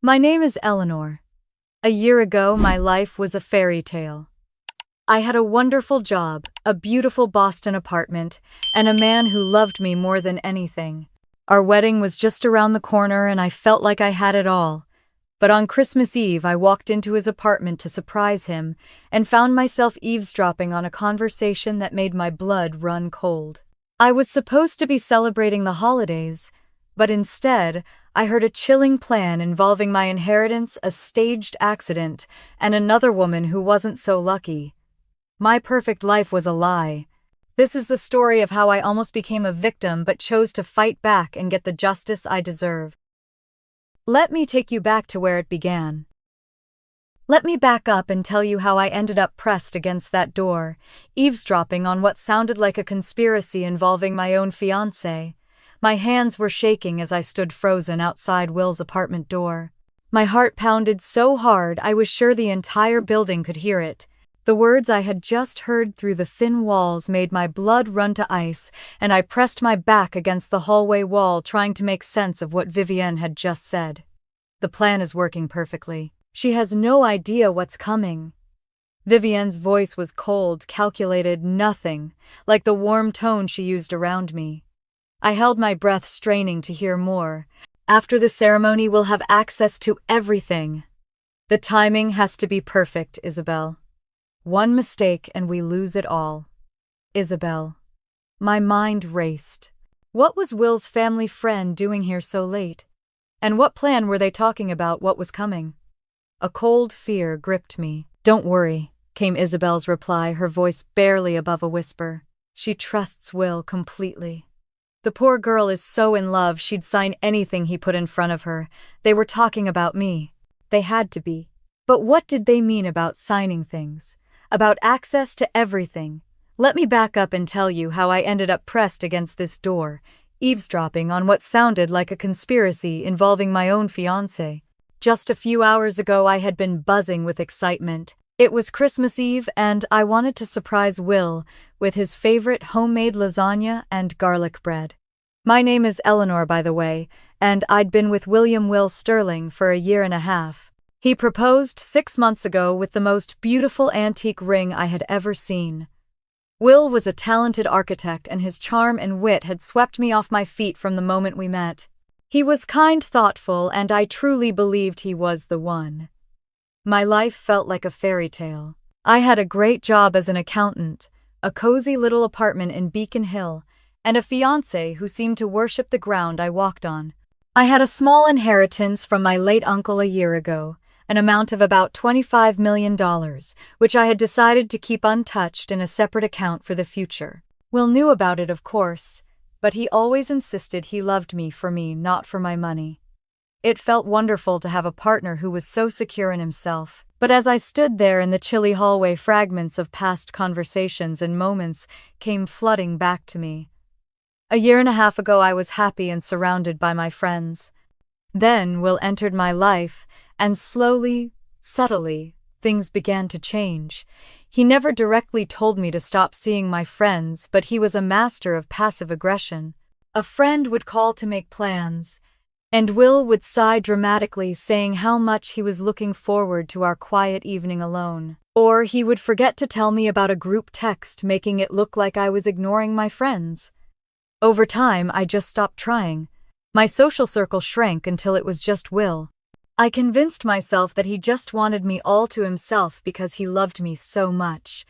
My name is Eleanor. A year ago, my life was a fairy tale. I had a wonderful job, a beautiful Boston apartment, and a man who loved me more than anything. Our wedding was just around the corner and I felt like I had it all. But on Christmas Eve, I walked into his apartment to surprise him and found myself eavesdropping on a conversation that made my blood run cold. I was supposed to be celebrating the holidays, but instead, I heard a chilling plan involving my inheritance, a staged accident, and another woman who wasn't so lucky. My perfect life was a lie. This is the story of how I almost became a victim but chose to fight back and get the justice I deserve. Let me take you back to where it began. Let me back up and tell you how I ended up pressed against that door, eavesdropping on what sounded like a conspiracy involving my own fiancé. My hands were shaking as I stood frozen outside Will's apartment door. My heart pounded so hard I was sure the entire building could hear it. The words I had just heard through the thin walls made my blood run to ice, and I pressed my back against the hallway wall trying to make sense of what Vivienne had just said. The plan is working perfectly. She has no idea what's coming. Vivienne's voice was cold, calculated, nothing, like the warm tone she used around me. I held my breath, straining to hear more. After the ceremony, we'll have access to everything. The timing has to be perfect, Isabel. One mistake and we lose it all. Isabel. My mind raced. What was Will's family friend doing here so late? And what plan were they talking about what was coming? A cold fear gripped me. Don't worry, came Isabel's reply, her voice barely above a whisper. She trusts Will completely. The poor girl is so in love she'd sign anything he put in front of her. They were talking about me. They had to be. But what did they mean about signing things? About access to everything? Let me back up and tell you how I ended up pressed against this door, eavesdropping on what sounded like a conspiracy involving my own fiancé. Just a few hours ago, I had been buzzing with excitement. It was Christmas Eve, and I wanted to surprise Will with his favorite homemade lasagna and garlic bread. My name is Eleanor, by the way, and I'd been with Will Sterling for a year and a half. He proposed 6 months ago with the most beautiful antique ring I had ever seen. Will was a talented architect, and his charm and wit had swept me off my feet from the moment we met. He was kind, thoughtful, and I truly believed he was the one. My life felt like a fairy tale. I had a great job as an accountant, a cozy little apartment in Beacon Hill, and a fiancé who seemed to worship the ground I walked on. I had a small inheritance from my late uncle a year ago, an amount of about $25 million, which I had decided to keep untouched in a separate account for the future. Will knew about it, of course, but he always insisted he loved me for me, not for my money. It felt wonderful to have a partner who was so secure in himself, but as I stood there in the chilly hallway, fragments of past conversations and moments came flooding back to me. A year and a half ago, I was happy and surrounded by my friends. Then Will entered my life, and slowly, subtly, things began to change. He never directly told me to stop seeing my friends, but he was a master of passive aggression. A friend would call to make plans, and Will would sigh dramatically, saying how much he was looking forward to our quiet evening alone. Or he would forget to tell me about a group text, making it look like I was ignoring my friends. Over time, I just stopped trying. My social circle shrank until it was just Will. I convinced myself that he just wanted me all to himself because he loved me so much.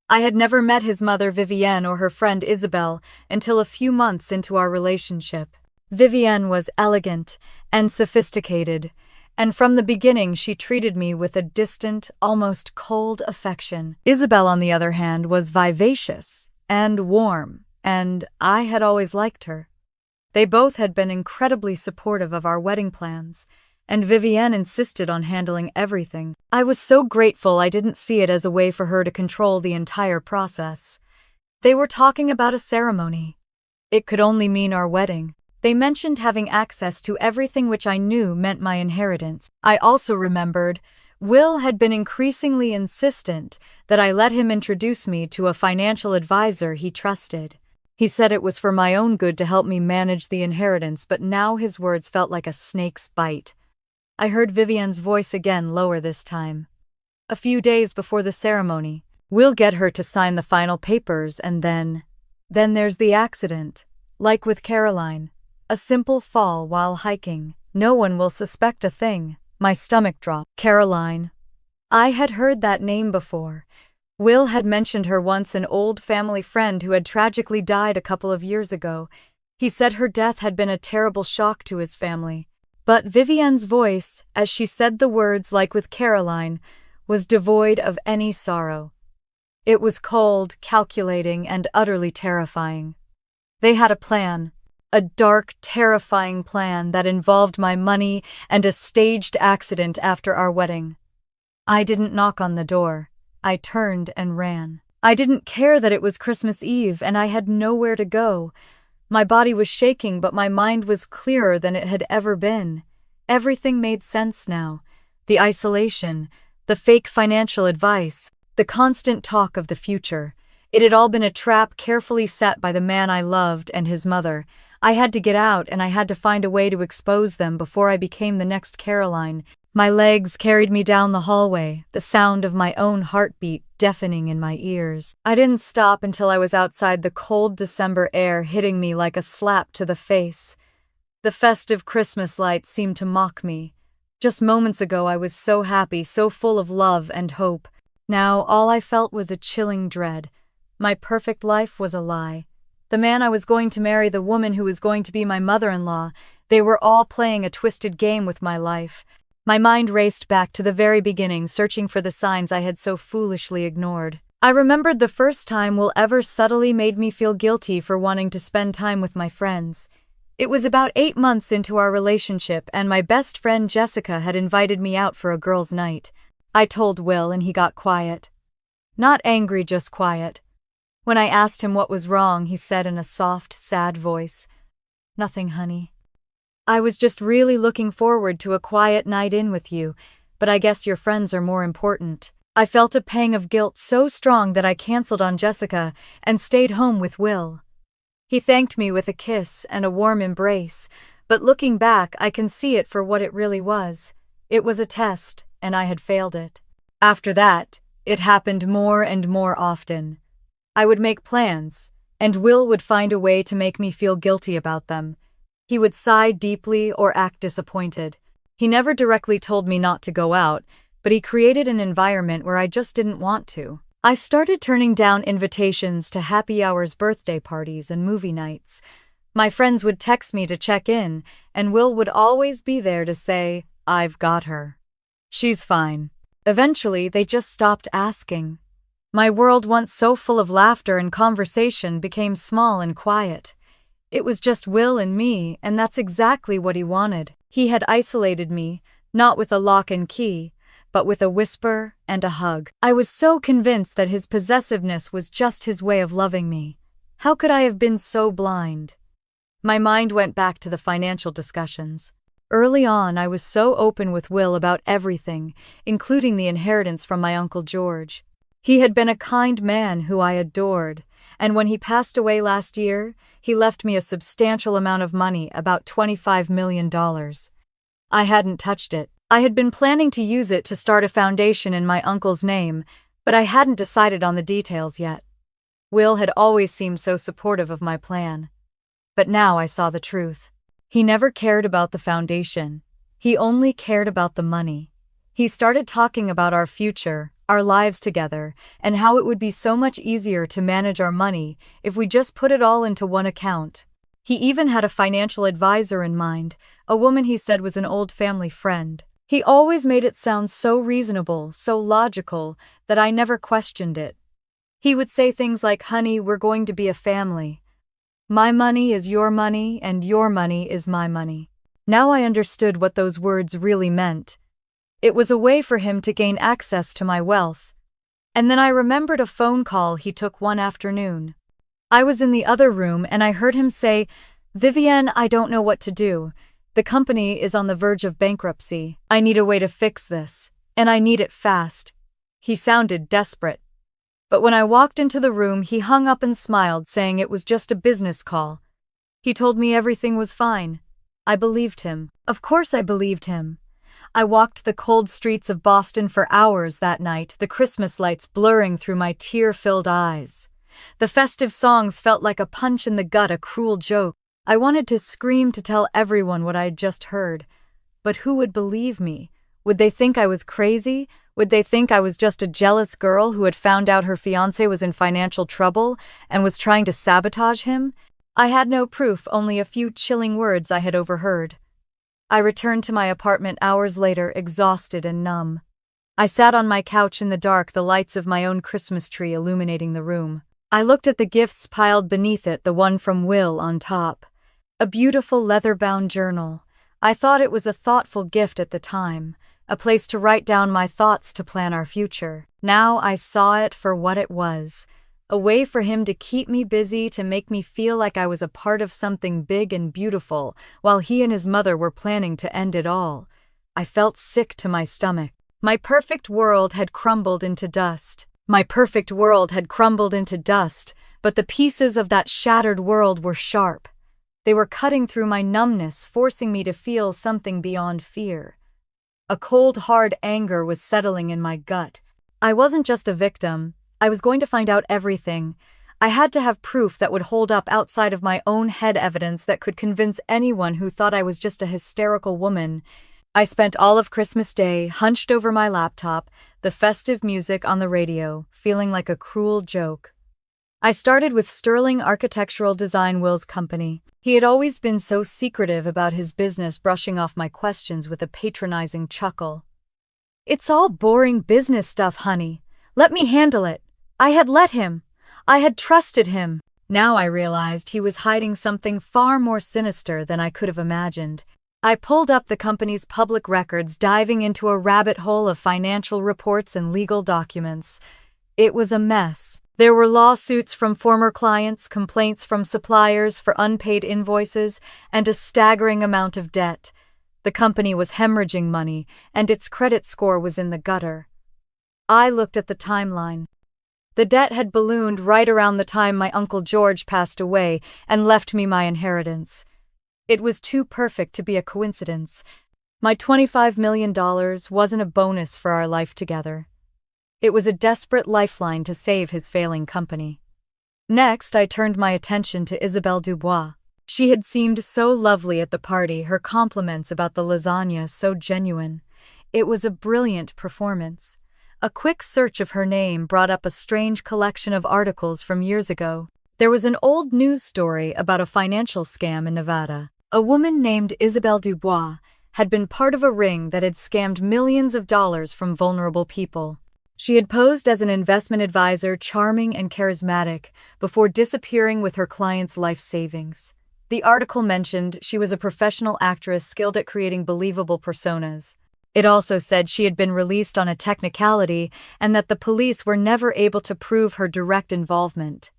I had never met his mother Vivienne or her friend Isabel until a few months into our relationship. Vivienne was elegant and sophisticated, and from the beginning she treated me with a distant, almost cold affection. Isabel, on the other hand, was vivacious and warm, and I had always liked her. They both had been incredibly supportive of our wedding plans, and Vivienne insisted on handling everything. I was so grateful I didn't see it as a way for her to control the entire process. They were talking about a ceremony. It could only mean our wedding. They mentioned having access to everything, which I knew meant my inheritance. I also remembered Will had been increasingly insistent that I let him introduce me to a financial advisor he trusted. He said it was for my own good to help me manage the inheritance, but now his words felt like a snake's bite. I heard Vivian's voice again, lower this time. A few days before the ceremony, we'll get her to sign the final papers and then there's the accident. Like with Caroline. A simple fall while hiking. No one will suspect a thing. My stomach dropped. Caroline. I had heard that name before. Will had mentioned her once, an old family friend who had tragically died a couple of years ago. He said her death had been a terrible shock to his family. But Vivian's voice, as she said the words like with Caroline, was devoid of any sorrow. It was cold, calculating, and utterly terrifying. They had a plan. A dark, terrifying plan that involved my money and a staged accident after our wedding. I didn't knock on the door. I turned and ran. I didn't care that it was Christmas Eve and I had nowhere to go. My body was shaking, but my mind was clearer than it had ever been. Everything made sense now. The isolation, the fake financial advice, the constant talk of the future. It had all been a trap carefully set by the man I loved and his mother. I had to get out, and I had to find a way to expose them before I became the next Caroline. My legs carried me down the hallway, the sound of my own heartbeat deafening in my ears. I didn't stop until I was outside, the cold December air hitting me like a slap to the face. The festive Christmas lights seemed to mock me. Just moments ago I was so happy, so full of love and hope. Now all I felt was a chilling dread. My perfect life was a lie. The man I was going to marry, the woman who was going to be my mother-in-law, they were all playing a twisted game with my life. My mind raced back to the very beginning, searching for the signs I had so foolishly ignored. I remembered the first time Will ever subtly made me feel guilty for wanting to spend time with my friends. It was about 8 months into our relationship, and my best friend Jessica had invited me out for a girls' night. I told Will, and he got quiet. Not angry, just quiet. When I asked him what was wrong, he said in a soft, sad voice, "Nothing, honey. I was just really looking forward to a quiet night in with you, but I guess your friends are more important." I felt a pang of guilt so strong that I canceled on Jessica and stayed home with Will. He thanked me with a kiss and a warm embrace, but looking back, I can see it for what it really was. It was a test, and I had failed it. After that, it happened more and more often. I would make plans, and Will would find a way to make me feel guilty about them. He would sigh deeply or act disappointed. He never directly told me not to go out, but he created an environment where I just didn't want to. I started turning down invitations to happy hours, birthday parties, and movie nights. My friends would text me to check in, and Will would always be there to say, "I've got her. She's fine." Eventually, they just stopped asking. My world, once so full of laughter and conversation, became small and quiet. It was just Will and me, and that's exactly what he wanted. He had isolated me, not with a lock and key, but with a whisper and a hug. I was so convinced that his possessiveness was just his way of loving me. How could I have been so blind? My mind went back to the financial discussions. Early on, I was so open with Will about everything, including the inheritance from my Uncle George. He had been a kind man who I adored, and when he passed away last year, he left me a substantial amount of money, about $25 million. I hadn't touched it. I had been planning to use it to start a foundation in my uncle's name, but I hadn't decided on the details yet. Will had always seemed so supportive of my plan. But now I saw the truth. He never cared about the foundation. He only cared about the money. He started talking about our future, our lives together, and how it would be so much easier to manage our money if we just put it all into one account. He even had a financial advisor in mind, a woman he said was an old family friend. He always made it sound so reasonable, so logical, that I never questioned it. He would say things like, "Honey, we're going to be a family. My money is your money, and your money is my money." Now I understood what those words really meant. It was a way for him to gain access to my wealth. And then I remembered a phone call he took one afternoon. I was in the other room and I heard him say, "Vivian, I don't know what to do. The company is on the verge of bankruptcy. I need a way to fix this, and I need it fast." He sounded desperate. But when I walked into the room, he hung up and smiled, saying it was just a business call. He told me everything was fine. I believed him. Of course I believed him. I walked the cold streets of Boston for hours that night, the Christmas lights blurring through my tear-filled eyes. The festive songs felt like a punch in the gut, a cruel joke. I wanted to scream to tell everyone what I had just heard. But who would believe me? Would they think I was crazy? Would they think I was just a jealous girl who had found out her fiancé was in financial trouble and was trying to sabotage him? I had no proof, only a few chilling words I had overheard. I returned to my apartment hours later, exhausted and numb. I sat on my couch in the dark, the lights of my own Christmas tree illuminating the room. I looked at the gifts piled beneath it, the one from Will on top. A beautiful leather-bound journal. I thought it was a thoughtful gift at the time, a place to write down my thoughts to plan our future. Now I saw it for what it was, a way for him to keep me busy, to make me feel like I was a part of something big and beautiful, while he and his mother were planning to end it all. I felt sick to my stomach. My perfect world had crumbled into dust. My perfect world had crumbled into dust, but the pieces of that shattered world were sharp. They were cutting through my numbness, forcing me to feel something beyond fear. A cold, hard anger was settling in my gut. I wasn't just a victim. I was going to find out everything. I had to have proof that would hold up outside of my own head, evidence that could convince anyone who thought I was just a hysterical woman. I spent all of Christmas Day hunched over my laptop, the festive music on the radio, feeling like a cruel joke. I started with Sterling Architectural Design, Will's company. He had always been so secretive about his business, brushing off my questions with a patronizing chuckle. "It's all boring business stuff, honey. Let me handle it." I had let him. I had trusted him. Now I realized he was hiding something far more sinister than I could have imagined. I pulled up the company's public records, diving into a rabbit hole of financial reports and legal documents. It was a mess. There were lawsuits from former clients, complaints from suppliers for unpaid invoices, and a staggering amount of debt. The company was hemorrhaging money, and its credit score was in the gutter. I looked at the timeline. The debt had ballooned right around the time my Uncle George passed away and left me my inheritance. It was too perfect to be a coincidence. My $25 million wasn't a bonus for our life together. It was a desperate lifeline to save his failing company. Next, I turned my attention to Isabelle Dubois. She had seemed so lovely at the party, her compliments about the lasagna so genuine. It was a brilliant performance. A quick search of her name brought up a strange collection of articles from years ago. There was an old news story about a financial scam in Nevada. A woman named Isabelle Dubois had been part of a ring that had scammed millions of dollars from vulnerable people. She had posed as an investment advisor, charming and charismatic, before disappearing with her clients' life savings. The article mentioned she was a professional actress skilled at creating believable personas. It also said she had been released on a technicality and that the police were never able to prove her direct involvement.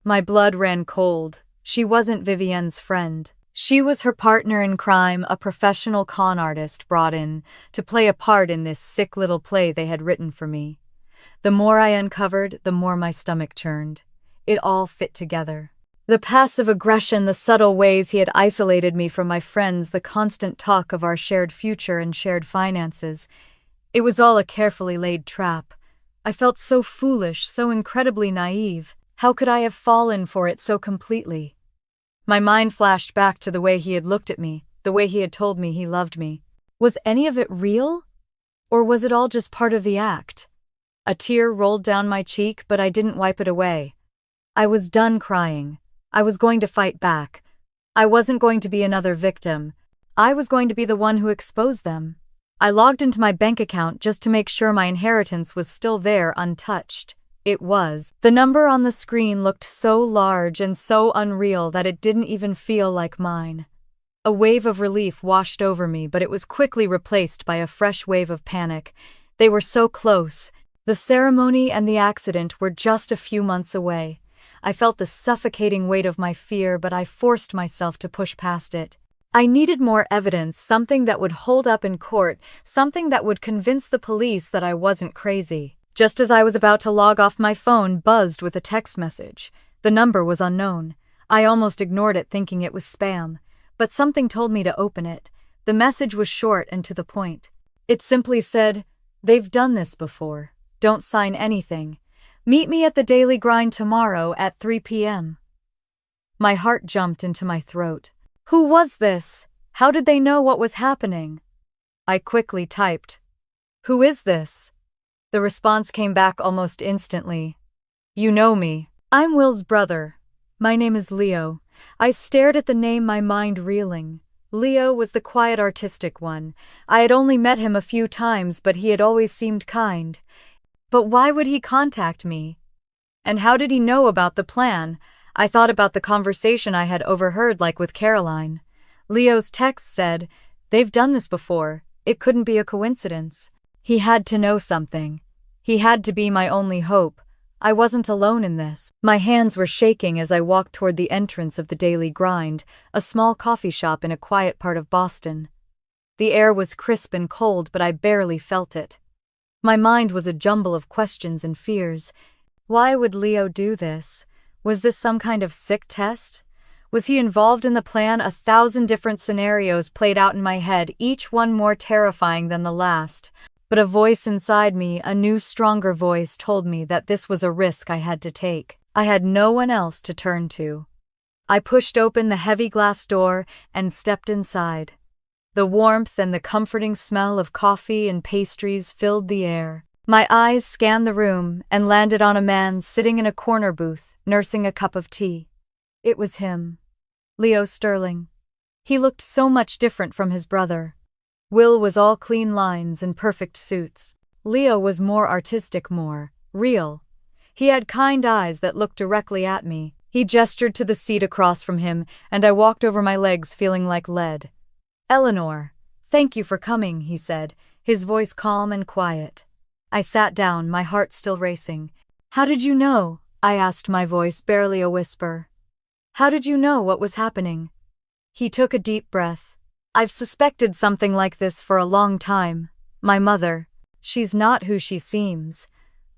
My blood ran cold. She wasn't Vivienne's friend. She was her partner in crime, a professional con artist brought in to play a part in this sick little play they had written for me. The more I uncovered, the more my stomach churned. It all fit together. The passive aggression, the subtle ways he had isolated me from my friends, the constant talk of our shared future and shared finances. It was all a carefully laid trap. I felt so foolish, so incredibly naive. How could I have fallen for it so completely? My mind flashed back to the way he had looked at me, the way he had told me he loved me. Was any of it real? Or was it all just part of the act? A tear rolled down my cheek, but I didn't wipe it away. I was done crying. I was going to fight back. I wasn't going to be another victim. I was going to be the one who exposed them. I logged into my bank account just to make sure my inheritance was still there, untouched. It was. The number on the screen looked so large and so unreal that it didn't even feel like mine. A wave of relief washed over me, but it was quickly replaced by a fresh wave of panic. They were so close. The ceremony and the accident were just a few months away. I felt the suffocating weight of my fear, but I forced myself to push past it. I needed more evidence, something that would hold up in court, something that would convince the police that I wasn't crazy. Just as I was about to log off, my phone buzzed with a text message. The number was unknown. I almost ignored it, thinking it was spam. But something told me to open it. The message was short and to the point. It simply said, "They've done this before. Don't sign anything. Meet me at the Daily Grind tomorrow at 3 p.m. My heart jumped into my throat. Who was this? How did they know what was happening? I quickly typed, "Who is this?" The response came back almost instantly. "You know me. I'm Will's brother. My name is Leo." I stared at the name, my mind reeling. Leo was the quiet, artistic one. I had only met him a few times, but he had always seemed kind. But why would he contact me? And how did he know about the plan? I thought about the conversation I had overheard, like with Caroline. Leo's text said, "They've done this before. It couldn't be a coincidence." He had to know something. He had to be my only hope. I wasn't alone in this. My hands were shaking as I walked toward the entrance of the Daily Grind, a small coffee shop in a quiet part of Boston. The air was crisp and cold, but I barely felt it. My mind was a jumble of questions and fears. Why would Leo do this? Was this some kind of sick test? Was he involved in the plan? 1,000 different scenarios played out in my head, each one more terrifying than the last. But a voice inside me, a new, stronger voice, told me that this was a risk I had to take. I had no one else to turn to. I pushed open the heavy glass door and stepped inside. The warmth and the comforting smell of coffee and pastries filled the air. My eyes scanned the room and landed on a man sitting in a corner booth, nursing a cup of tea. It was him, Leo Sterling. He looked so much different from his brother. Will was all clean lines and perfect suits. Leo was more artistic, more real. He had kind eyes that looked directly at me. He gestured to the seat across from him, and I walked over my legs feeling like lead. "Eleanor, thank you for coming," he said, his voice calm and quiet. I sat down, my heart still racing. "How did you know?" I asked, my voice barely a whisper. "How did you know what was happening?" He took a deep breath. "I've suspected something like this for a long time. My mother, she's not who she seems.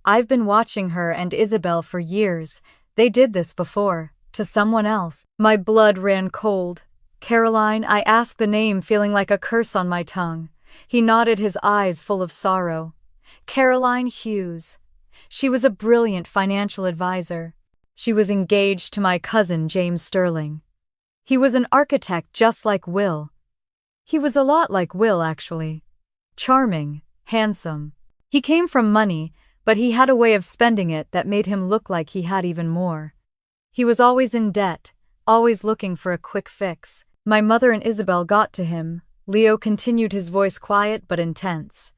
I've been watching her and Isabel for years. They did this before, to someone else." My blood ran cold. "Caroline?" I asked the name, feeling like a curse on my tongue. He nodded, his eyes full of sorrow. "Caroline Hughes. She was a brilliant financial advisor. She was engaged to my cousin, James Sterling. He was an architect just like Will. He was a lot like Will, actually. Charming, handsome. He came from money, but he had a way of spending it that made him look like he had even more. He was always in debt, always looking for a quick fix. My mother and Isabel got to him." Leo continued, his voice quiet but intense.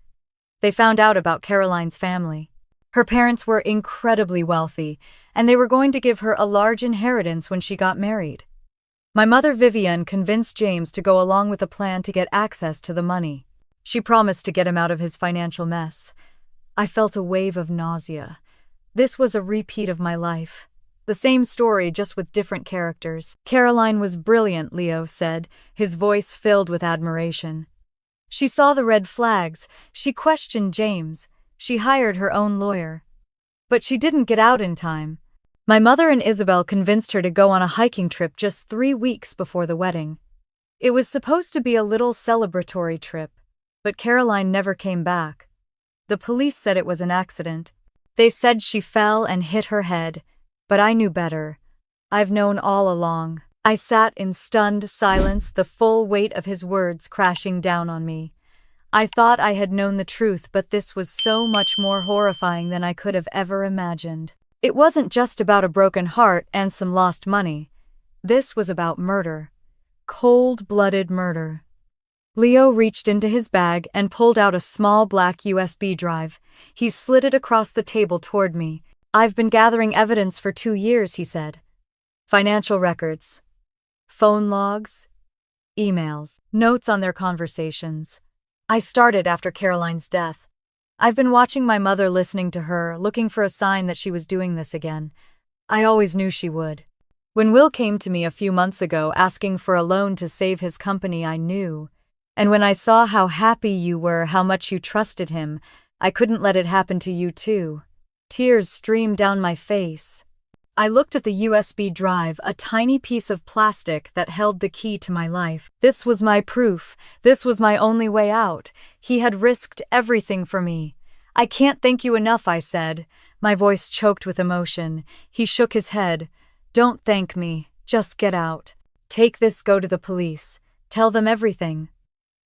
"They found out about Caroline's family. Her parents were incredibly wealthy, and they were going to give her a large inheritance when she got married. My mother, Vivian, convinced James to go along with a plan to get access to the money. She promised to get him out of his financial mess. I felt a wave of nausea. This was a repeat of my life. The same story, just with different characters. "Caroline was brilliant," Leo said, his voice filled with admiration. "She saw the red flags. She questioned James. She hired her own lawyer. But she didn't get out in time. My mother and Isabel convinced her to go on a hiking trip just 3 weeks before the wedding. It was supposed to be a little celebratory trip, but Caroline never came back. The police said it was an accident. They said she fell and hit her head, but I knew better. I've known all along." I sat in stunned silence, the full weight of his words crashing down on me. I thought I had known the truth, but this was so much more horrifying than I could have ever imagined. It wasn't just about a broken heart and some lost money. This was about murder. Cold-blooded murder. Leo reached into his bag and pulled out a small black USB drive. He slid it across the table toward me. "I've been gathering evidence for 2 years," he said. "Financial records, phone logs, emails, notes on their conversations. I started after Caroline's death. I've been watching my mother, listening to her, looking for a sign that she was doing this again. I always knew she would. When Will came to me a few months ago asking for a loan to save his company, I knew. And when I saw how happy you were, how much you trusted him, I couldn't let it happen to you too." Tears streamed down my face. I looked at the USB drive, a tiny piece of plastic that held the key to my life. This was my proof. This was my only way out. He had risked everything for me. "I can't thank you enough," I said, my voice choked with emotion. He shook his head. "Don't thank me. Just get out. Take this, go to the police. Tell them everything."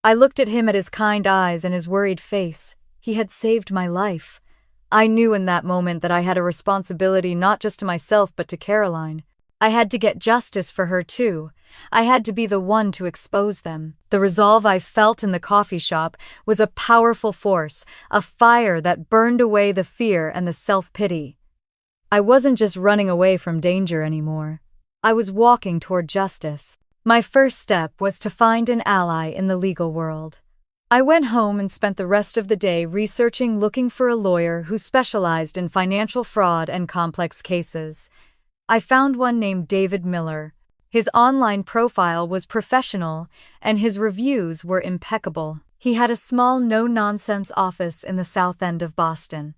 I looked at him, at his kind eyes and his worried face. He had saved my life. I knew in that moment that I had a responsibility not just to myself but to Caroline. I had to get justice for her too. I had to be the one to expose them. The resolve I felt in the coffee shop was a powerful force, a fire that burned away the fear and the self-pity. I wasn't just running away from danger anymore. I was walking toward justice. My first step was to find an ally in the legal world. I went home and spent the rest of the day researching, looking for a lawyer who specialized in financial fraud and complex cases. I found one named David Miller. His online profile was professional, and his reviews were impeccable. He had a small, no-nonsense office in the South End of Boston.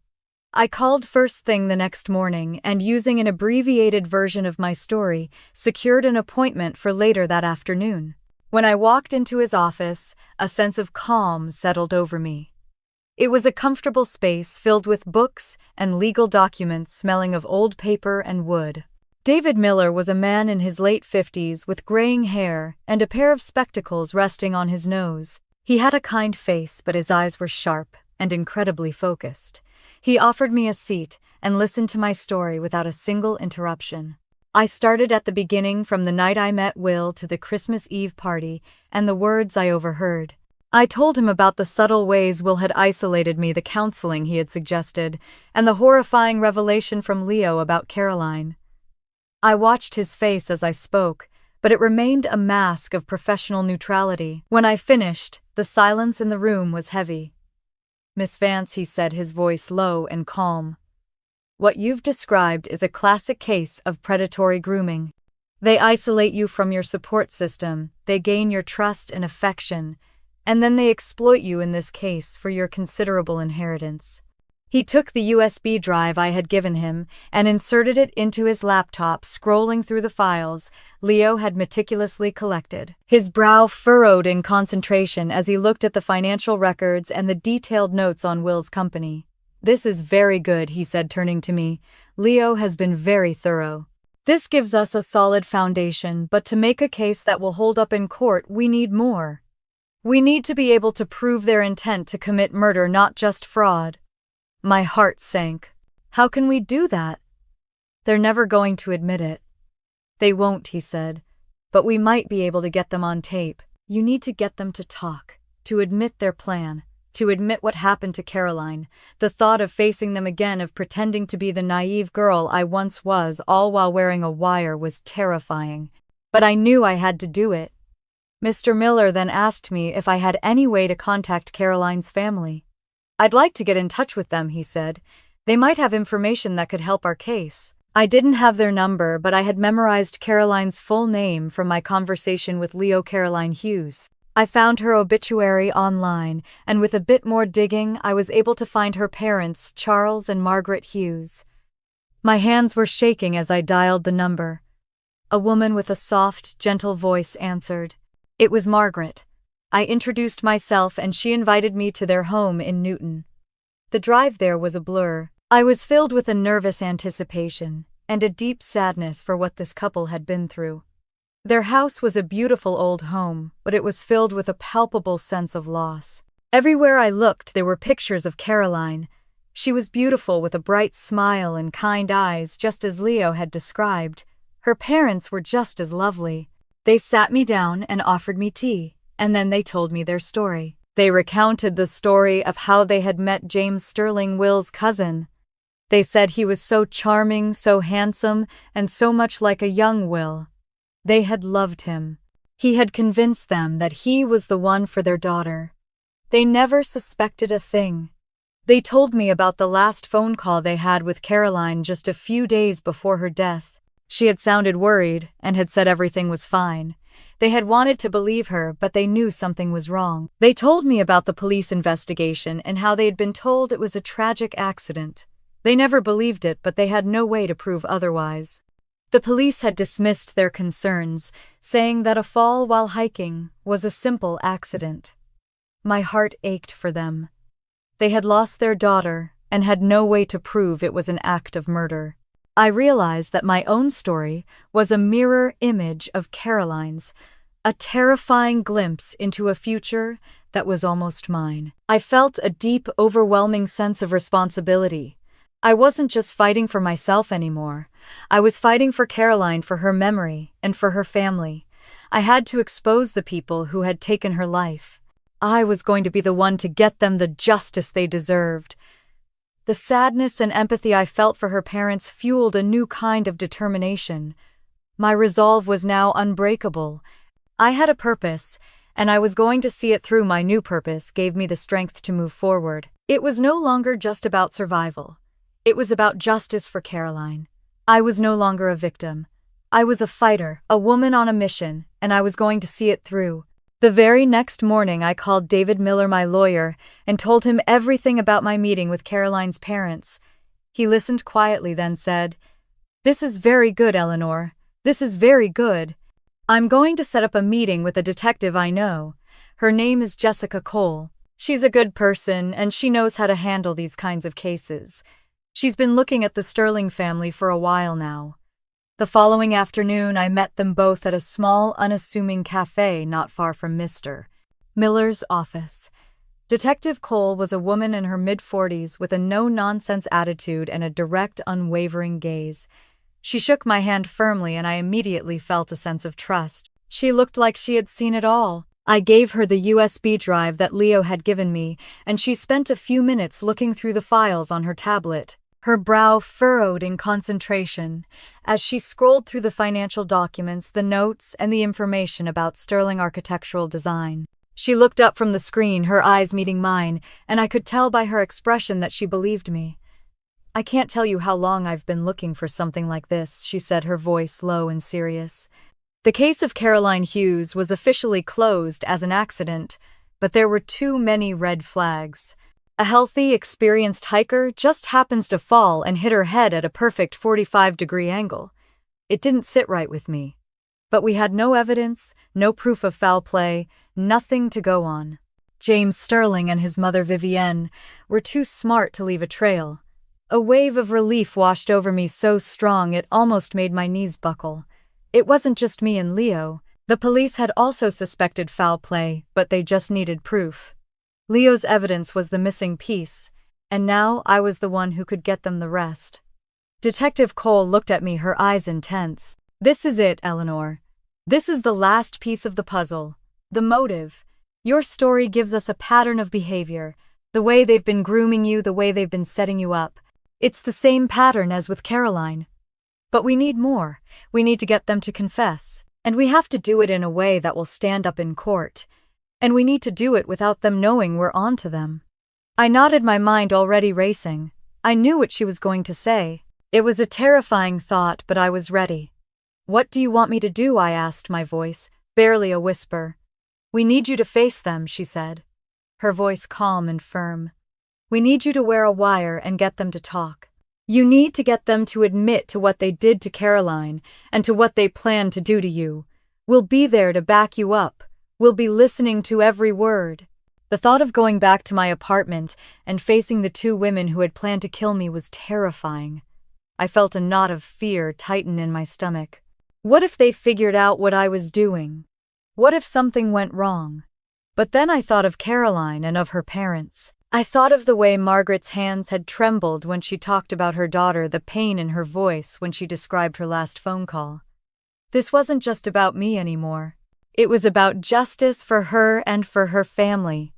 I called first thing the next morning and, using an abbreviated version of my story, secured an appointment for later that afternoon. When I walked into his office, a sense of calm settled over me. It was a comfortable space filled with books and legal documents smelling of old paper and wood. David Miller was a man in his late 50s with graying hair and a pair of spectacles resting on his nose. He had a kind face, but his eyes were sharp and incredibly focused. He offered me a seat and listened to my story without a single interruption. I started at the beginning, from the night I met Will to the Christmas Eve party and the words I overheard. I told him about the subtle ways Will had isolated me, the counseling he had suggested, and the horrifying revelation from Leo about Caroline. I watched his face as I spoke, but it remained a mask of professional neutrality. When I finished, the silence in the room was heavy. "Miss Vance," he said, his voice low and calm, "what you've described is a classic case of predatory grooming. They isolate you from your support system, they gain your trust and affection, and then they exploit you, in this case, for your considerable inheritance." He took the USB drive I had given him and inserted it into his laptop, scrolling through the files Leo had meticulously collected. His brow furrowed in concentration as he looked at the financial records and the detailed notes on Will's company. "This is very good," he said, turning to me. "Leo has been very thorough. This gives us a solid foundation, but to make a case that will hold up in court, we need more. We need to be able to prove their intent to commit murder, not just fraud." My heart sank. "How can we do that?" "They're never going to admit it." "They won't," he said, "but we might be able to get them on tape. You need to get them to talk, to admit their plan, to admit what happened to Caroline." The thought of facing them again, of pretending to be the naive girl I once was, all while wearing a wire, was terrifying. But I knew I had to do it. Mr. Miller then asked me if I had any way to contact Caroline's family. "I'd like to get in touch with them," he said. "They might have information that could help our case." I didn't have their number, but I had memorized Caroline's full name from my conversation with Leo. Caroline Hughes. I found her obituary online, and with a bit more digging, I was able to find her parents, Charles and Margaret Hughes. My hands were shaking as I dialed the number. A woman with a soft, gentle voice answered. It was Margaret. I introduced myself and she invited me to their home in Newton. The drive there was a blur. I was filled with a nervous anticipation and a deep sadness for what this couple had been through. Their house was a beautiful old home, but it was filled with a palpable sense of loss. Everywhere I looked, there were pictures of Caroline. She was beautiful, with a bright smile and kind eyes, just as Leo had described. Her parents were just as lovely. They sat me down and offered me tea. And then they told me their story. They recounted the story of how they had met James Sterling, Will's cousin. They said he was so charming, so handsome, and so much like a young Will. They had loved him. He had convinced them that he was the one for their daughter. They never suspected a thing. They told me about the last phone call they had with Caroline just a few days before her death. She had sounded worried and had said everything was fine. They had wanted to believe her, but they knew something was wrong. They told me about the police investigation and how they had been told it was a tragic accident. They never believed it, but they had no way to prove otherwise. The police had dismissed their concerns, saying that a fall while hiking was a simple accident. My heart ached for them. They had lost their daughter and had no way to prove it was an act of murder. I realized that my own story was a mirror image of Caroline's, a terrifying glimpse into a future that was almost mine. I felt a deep, overwhelming sense of responsibility. I wasn't just fighting for myself anymore. I was fighting for Caroline, for her memory, and for her family. I had to expose the people who had taken her life. I was going to be the one to get them the justice they deserved. The sadness and empathy I felt for her parents fueled a new kind of determination. My resolve was now unbreakable. I had a purpose, and I was going to see it through. My new purpose gave me the strength to move forward. It was no longer just about survival. It was about justice for Caroline. I was no longer a victim. I was a fighter, a woman on a mission, and I was going to see it through. The very next morning, I called David Miller, my lawyer, and told him everything about my meeting with Caroline's parents. He listened quietly, then said, "This is very good, Eleanor. This is very good. I'm going to set up a meeting with a detective I know. Her name is Jessica Cole. She's a good person, and she knows how to handle these kinds of cases. She's been looking at the Sterling family for a while now." The following afternoon, I met them both at a small, unassuming cafe not far from Mr. Miller's office. Detective Cole was a woman in her mid-40s with a no-nonsense attitude and a direct, unwavering gaze. She shook my hand firmly, and I immediately felt a sense of trust. She looked like she had seen it all. I gave her the USB drive that Leo had given me, and she spent a few minutes looking through the files on her tablet. Her brow furrowed in concentration as she scrolled through the financial documents, the notes, and the information about Sterling architectural design. She looked up from the screen, her eyes meeting mine, and I could tell by her expression that she believed me. "I can't tell you how long I've been looking for something like this," she said, her voice low and serious. The case of Caroline Hughes was officially closed as an accident, but there were too many red flags. A healthy, experienced hiker just happens to fall and hit her head at a perfect 45-degree angle. It didn't sit right with me. But we had no evidence, no proof of foul play, nothing to go on. James Sterling and his mother Vivienne were too smart to leave a trail. A wave of relief washed over me so strong it almost made my knees buckle. It wasn't just me and Leo. The police had also suspected foul play, but they just needed proof. Leo's evidence was the missing piece, and now I was the one who could get them the rest. Detective Cole looked at me, her eyes intense. "This is it, Eleanor. This is the last piece of the puzzle. The motive. Your story gives us a pattern of behavior, the way they've been grooming you, the way they've been setting you up. It's the same pattern as with Caroline. But we need more. We need to get them to confess, and we have to do it in a way that will stand up in court. And we need to do it without them knowing we're on to them." I nodded, my mind already racing. I knew what she was going to say. It was a terrifying thought, but I was ready. "What do you want me to do?" I asked, my voice barely a whisper. "We need you to face them," she said, her voice calm and firm. "We need you to wear a wire and get them to talk. You need to get them to admit to what they did to Caroline and to what they plan to do to you. We'll be there to back you up. We'll be listening to every word." The thought of going back to my apartment and facing the two women who had planned to kill me was terrifying. I felt a knot of fear tighten in my stomach. What if they figured out what I was doing? What if something went wrong? But then I thought of Caroline and of her parents. I thought of the way Margaret's hands had trembled when she talked about her daughter, the pain in her voice when she described her last phone call. This wasn't just about me anymore. It was about justice for her and for her family.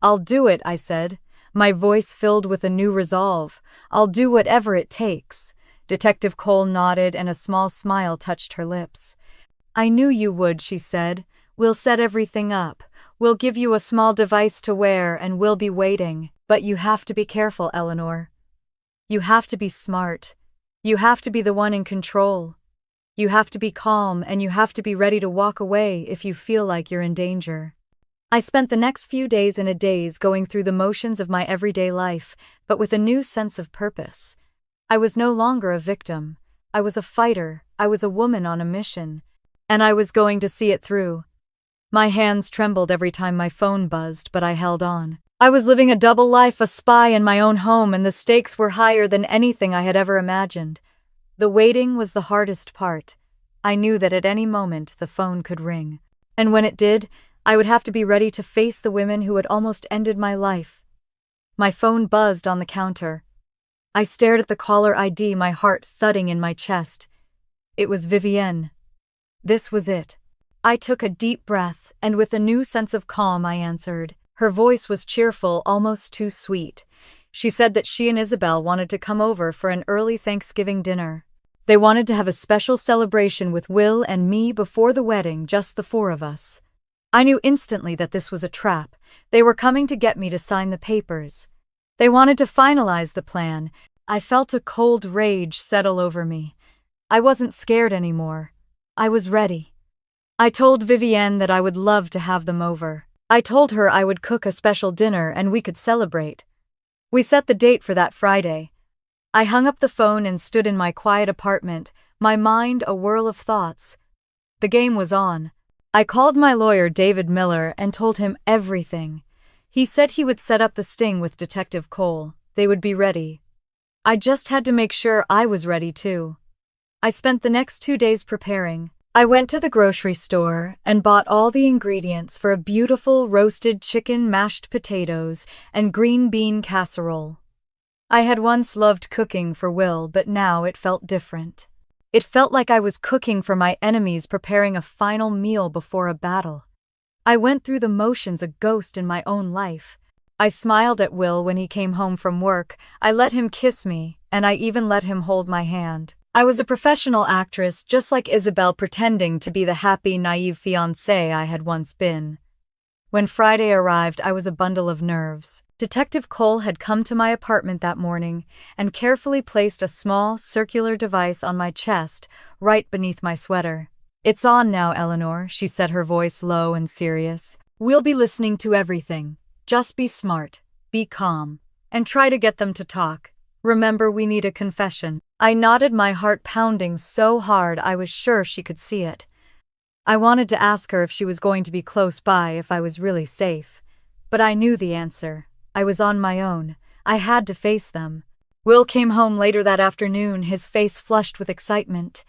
"I'll do it," I said, my voice filled with a new resolve. "I'll do whatever it takes." Detective Cole nodded and a small smile touched her lips. "I knew you would," she said. "We'll set everything up. We'll give you a small device to wear and we'll be waiting. But you have to be careful, Eleanor. You have to be smart. You have to be the one in control. You have to be calm, and you have to be ready to walk away if you feel like you're in danger." I spent the next few days in a daze going through the motions of my everyday life, but with a new sense of purpose. I was no longer a victim. I was a fighter, I was a woman on a mission, and I was going to see it through. My hands trembled every time my phone buzzed, but I held on. I was living a double life, a spy in my own home, and the stakes were higher than anything I had ever imagined. The waiting was the hardest part. I knew that at any moment the phone could ring. And when it did, I would have to be ready to face the women who had almost ended my life. My phone buzzed on the counter. I stared at the caller ID, my heart thudding in my chest. It was Vivienne. This was it. I took a deep breath, and with a new sense of calm I answered. Her voice was cheerful, almost too sweet. She said that she and Isabel wanted to come over for an early Thanksgiving dinner. They wanted to have a special celebration with Will and me before the wedding, just the four of us. I knew instantly that this was a trap. They were coming to get me to sign the papers. They wanted to finalize the plan. I felt a cold rage settle over me. I wasn't scared anymore. I was ready. I told Vivienne that I would love to have them over. I told her I would cook a special dinner and we could celebrate. We set the date for that Friday. I hung up the phone and stood in my quiet apartment, my mind a whirl of thoughts. The game was on. I called my lawyer, David Miller, and told him everything. He said he would set up the sting with Detective Cole. They would be ready. I just had to make sure I was ready too. I spent the next 2 days preparing. I went to the grocery store and bought all the ingredients for a beautiful roasted chicken, mashed potatoes, and green bean casserole. I had once loved cooking for Will, but now it felt different. It felt like I was cooking for my enemies, preparing a final meal before a battle. I went through the motions, a ghost in my own life. I smiled at Will when he came home from work. I let him kiss me, and I even let him hold my hand. I was a professional actress, just like Isabel, pretending to be the happy, naive fiancé I had once been. When Friday arrived, I was a bundle of nerves. Detective Cole had come to my apartment that morning and carefully placed a small, circular device on my chest, right beneath my sweater. "It's on now, Eleanor," she said, her voice low and serious. "We'll be listening to everything. Just be smart, be calm, and try to get them to talk. Remember, we need a confession." I nodded, my heart pounding so hard I was sure she could see it. I wanted to ask her if she was going to be close by, if I was really safe. But I knew the answer. I was on my own. I had to face them. Will came home later that afternoon, his face flushed with excitement.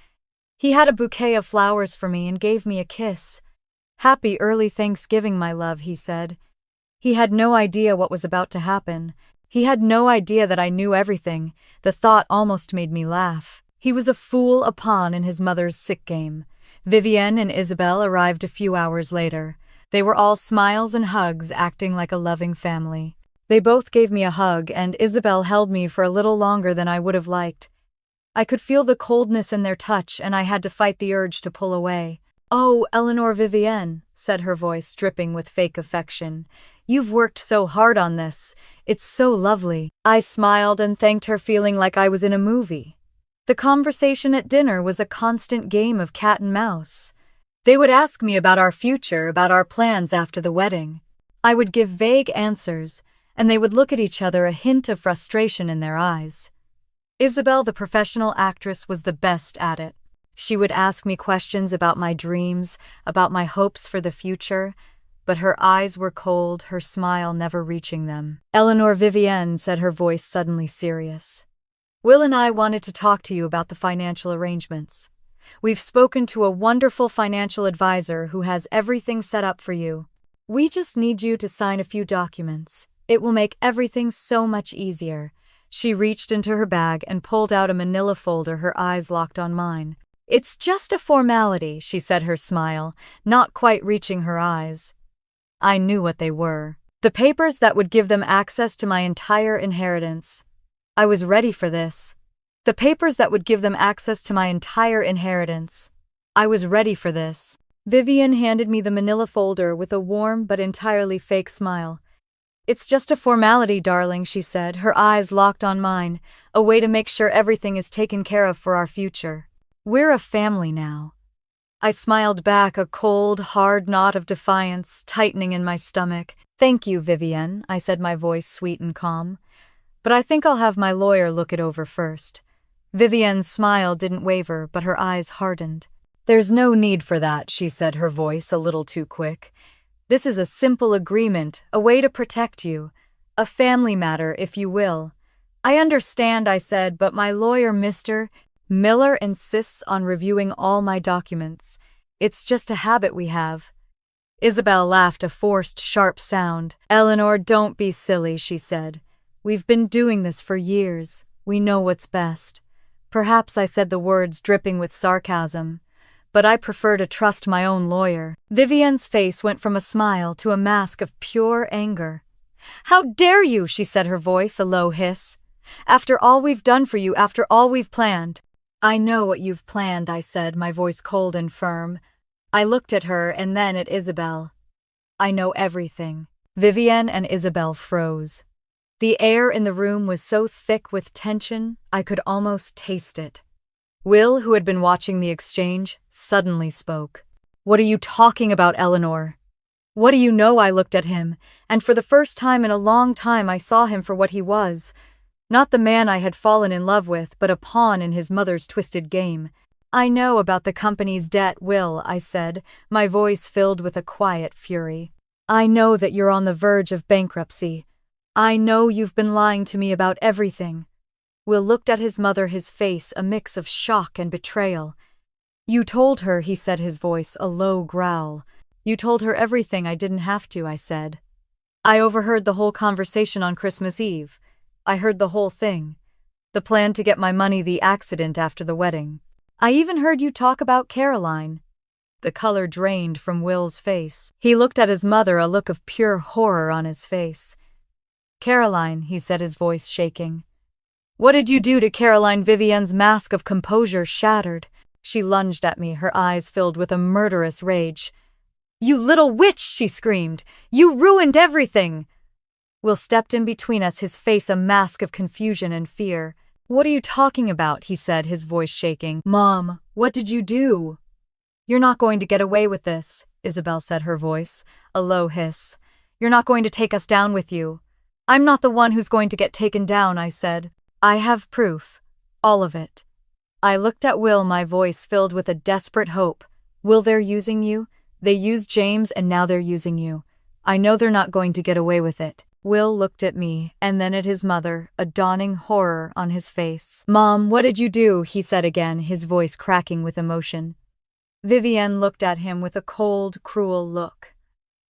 He had a bouquet of flowers for me and gave me a kiss. "Happy early Thanksgiving, my love," he said. He had no idea what was about to happen. He had no idea that I knew everything. The thought almost made me laugh. He was a fool, a pawn in his mother's sick game. Vivienne and Isabel arrived a few hours later. They were all smiles and hugs, acting like a loving family. They both gave me a hug, and Isabel held me for a little longer than I would have liked. I could feel the coldness in their touch, and I had to fight the urge to pull away. "Oh, Eleanor Vivienne," said her voice, dripping with fake affection. "You've worked so hard on this. It's so lovely." I smiled and thanked her, feeling like I was in a movie. The conversation at dinner was a constant game of cat and mouse. They would ask me about our future, about our plans after the wedding. I would give vague answers, and they would look at each other, a hint of frustration in their eyes. Isabel, the professional actress, was the best at it. She would ask me questions about my dreams, about my hopes for the future, but her eyes were cold, her smile never reaching them. "Eleanor Vivienne," said, her voice suddenly serious. "Will and I wanted to talk to you about the financial arrangements. We've spoken to a wonderful financial advisor who has everything set up for you. We just need you to sign a few documents. It will make everything so much easier." She reached into her bag and pulled out a manila folder, her eyes locked on mine. "It's just a formality," she said, her smile not quite reaching her eyes. I knew what they were. The papers that would give them access to my entire inheritance. I was ready for this. The papers that would give them access to my entire inheritance. I was ready for this. Vivienne handed me the manila folder with a warm but entirely fake smile. "It's just a formality, darling," she said, her eyes locked on mine, "a way to make sure everything is taken care of for our future. We're a family now." I smiled back, a cold, hard knot of defiance tightening in my stomach. "Thank you, Vivienne," I said, my voice sweet and calm. "But I think I'll have my lawyer look it over first." Vivienne's smile didn't waver, but her eyes hardened. There's no need for that, she said, her voice a little too quick. This is a simple agreement, a way to protect you. A family matter, if you will. I understand, I said, but my lawyer, Mr. Miller, insists on reviewing all my documents. It's just a habit we have. Isabel laughed a forced, sharp sound. Eleanor, don't be silly, she said. We've been doing this for years. We know what's best. Perhaps I said the words dripping with sarcasm, but I prefer to trust my own lawyer. Vivienne's face went from a smile to a mask of pure anger. How dare you, she said, her voice a low hiss. After all we've done for you, after all we've planned. I know what you've planned, I said, my voice cold and firm. I looked at her and then at Isabel. I know everything. Vivienne and Isabel froze. The air in the room was so thick with tension, I could almost taste it. Will, who had been watching the exchange, suddenly spoke. What are you talking about, Eleanor? What do you know? I looked at him, and for the first time in a long time I saw him for what he was. Not the man I had fallen in love with, but a pawn in his mother's twisted game. I know about the company's debt, Will, I said, my voice filled with a quiet fury. I know that you're on the verge of bankruptcy. I know you've been lying to me about everything. Will looked at his mother, his face a mix of shock and betrayal. You told her, he said, his voice a low growl. You told her everything I didn't have to, I said. I overheard the whole conversation on Christmas Eve. I heard the whole thing. The plan to get my money, the accident after the wedding. I even heard you talk about Caroline. The color drained from Will's face. He looked at his mother, a look of pure horror on his face. Caroline, he said, his voice shaking. What did you do to Caroline? Vivienne's mask of composure shattered. She lunged at me, her eyes filled with a murderous rage. You little witch, she screamed. You ruined everything. Will stepped in between us, his face a mask of confusion and fear. What are you talking about? He said, his voice shaking. Mom, what did you do? You're not going to get away with this, Isabel said, her voice a low hiss. You're not going to take us down with you. I'm not the one who's going to get taken down, I said. I have proof. All of it. I looked at Will, my voice filled with a desperate hope. Will, they're using you? They used James and now they're using you. I know they're not going to get away with it. Will looked at me and then at his mother, a dawning horror on his face. Mom, what did you do? He said again, his voice cracking with emotion. Vivienne looked at him with a cold, cruel look.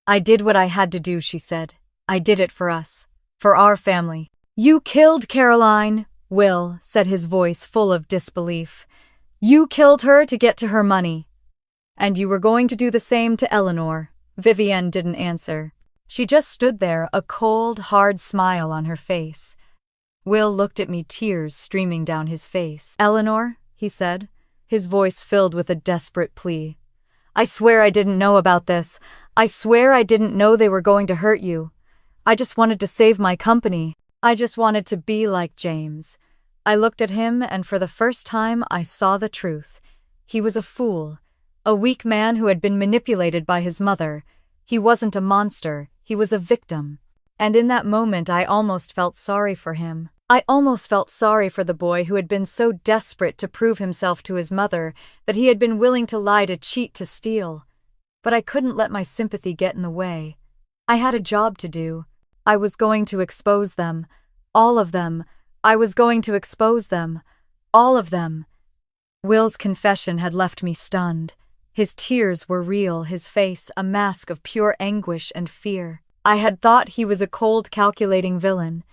I did what I had to do, she said. I did it for us. For our family. You killed Caroline, Will said, his voice full of disbelief. You killed her to get to her money. And you were going to do the same to Eleanor. Vivienne didn't answer. She just stood there, a cold, hard smile on her face. Will looked at me, tears streaming down his face. Eleanor, he said, his voice filled with a desperate plea. I swear I didn't know about this. I swear I didn't know they were going to hurt you. I just wanted to save my company. I just wanted to be like James. I looked at him, and for the first time I saw the truth. He was a fool, a weak man who had been manipulated by his mother. He wasn't a monster, he was a victim. And in that moment I almost felt sorry for him. I almost felt sorry for the boy who had been so desperate to prove himself to his mother that he had been willing to lie, to cheat, to steal. But I couldn't let my sympathy get in the way. I had a job to do. I was going to expose them. All of them. I was going to expose them. All of them. Will's confession had left me stunned. His tears were real, his face a mask of pure anguish and fear. I had thought he was a cold, calculating villain,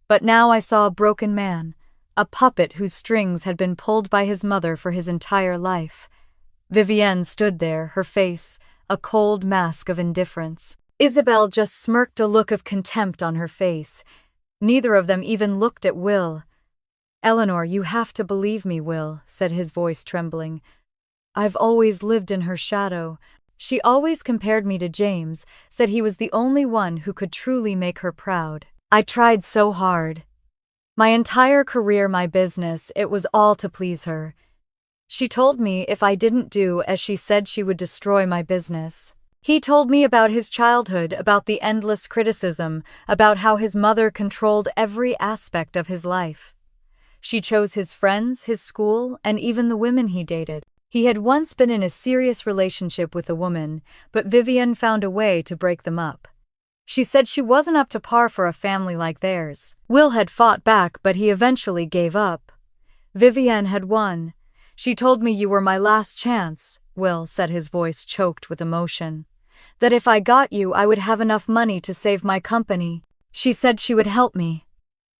but now I saw a broken man, a puppet whose strings had been pulled by his mother for his entire life. Vivienne stood there, her face a cold mask of indifference. Isabel just smirked, a look of contempt on her face. Neither of them even looked at Will. Eleanor, you have to believe me, Will, said his voice trembling. I've always lived in her shadow. She always compared me to James, said he was the only one who could truly make her proud. I tried so hard. My entire career, my business, it was all to please her. She told me if I didn't do as she said, she would destroy my business. He told me about his childhood, about the endless criticism, about how his mother controlled every aspect of his life. She chose his friends, his school, and even the women he dated. He had once been in a serious relationship with a woman, but Vivienne found a way to break them up. She said she wasn't up to par for a family like theirs. Will had fought back, but he eventually gave up. Vivienne had won. She told me you were my last chance, Will said, his voice choked with emotion. That if I got you, I would have enough money to save my company. She said she would help me.